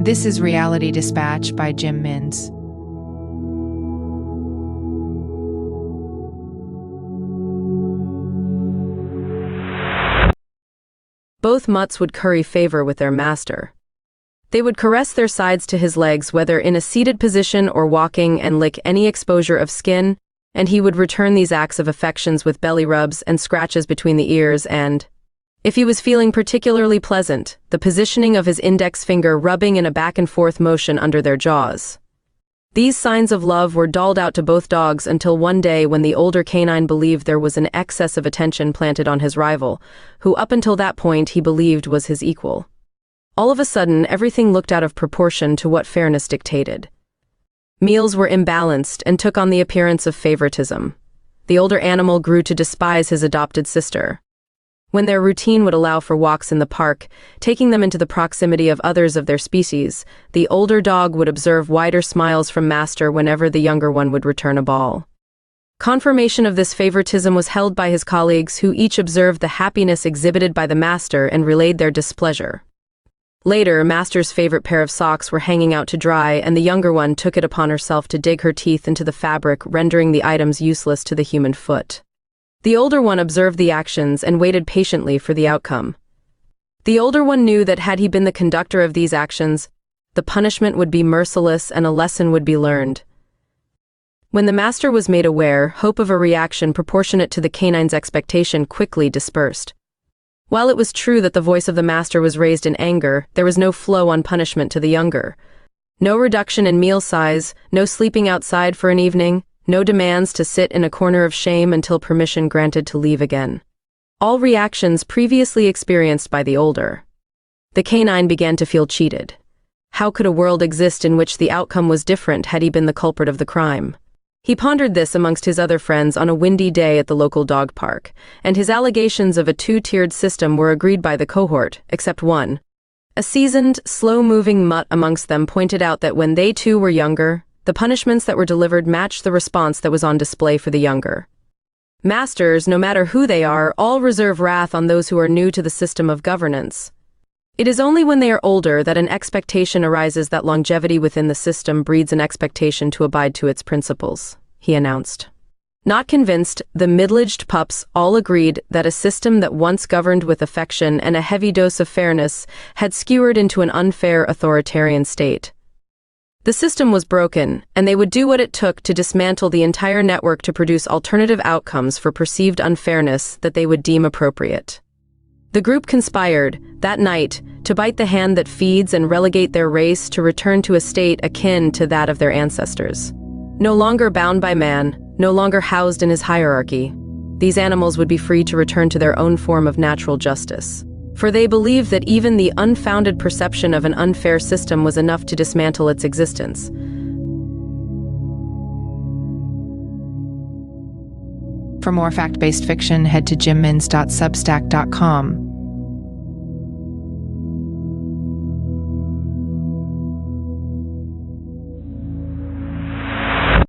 This is Reality Dispatch by Jim Minns. Both mutts would curry favor with their master. They would caress their sides to his legs, whether in a seated position or walking, and lick any exposure of skin, and he would return these acts of affections with belly rubs and scratches between the ears and, if he was feeling particularly pleasant, the positioning of his index finger rubbing in a back-and-forth motion under their jaws. These signs of love were doled out to both dogs until one day when the older canine believed there was an excess of attention planted on his rival, who up until that point he believed was his equal. All of a sudden, everything looked out of proportion to what fairness dictated. Meals were imbalanced and took on the appearance of favoritism. The older animal grew to despise his adopted sister. When their routine would allow for walks in the park, taking them into the proximity of others of their species, the older dog would observe wider smiles from master whenever the younger one would return a ball. Confirmation of this favoritism was held by his colleagues, who each observed the happiness exhibited by the master and relayed their displeasure. Later, master's favorite pair of socks were hanging out to dry, and the younger one took it upon herself to dig her teeth into the fabric, rendering the items useless to the human foot. The older one observed the actions and waited patiently for the outcome. The older one knew that had he been the conductor of these actions, the punishment would be merciless and a lesson would be learned. When the master was made aware, hope of a reaction proportionate to the canine's expectation quickly dispersed. While it was true that the voice of the master was raised in anger, there was no flow on punishment to the younger. No reduction in meal size, no sleeping outside for an evening, no demands to sit in a corner of shame until permission granted to leave again. All reactions previously experienced by the older. The canine began to feel cheated. How could a world exist in which the outcome was different had he been the culprit of the crime? He pondered this amongst his other friends on a windy day at the local dog park, and his allegations of a two-tiered system were agreed by the cohort, except one. A seasoned, slow-moving mutt amongst them pointed out that when they too were younger, the punishments that were delivered matched the response that was on display for the younger. Masters, no matter who they are, all reserve wrath on those who are new to the system of governance. It is only when they are older that an expectation arises that longevity within the system breeds an expectation to abide to its principles, he announced. Not convinced, the middle-aged pups all agreed that a system that once governed with affection and a heavy dose of fairness had skewered into an unfair authoritarian state. The system was broken, and they would do what it took to dismantle the entire network to produce alternative outcomes for perceived unfairness that they would deem appropriate. The group conspired, that night, to bite the hand that feeds and relegate their race to return to a state akin to that of their ancestors. No longer bound by man, no longer housed in his hierarchy, these animals would be free to return to their own form of natural justice. For they believed that even the unfounded perception of an unfair system was enough to dismantle its existence. For more fact-based fiction, head to jimminns.substack.com.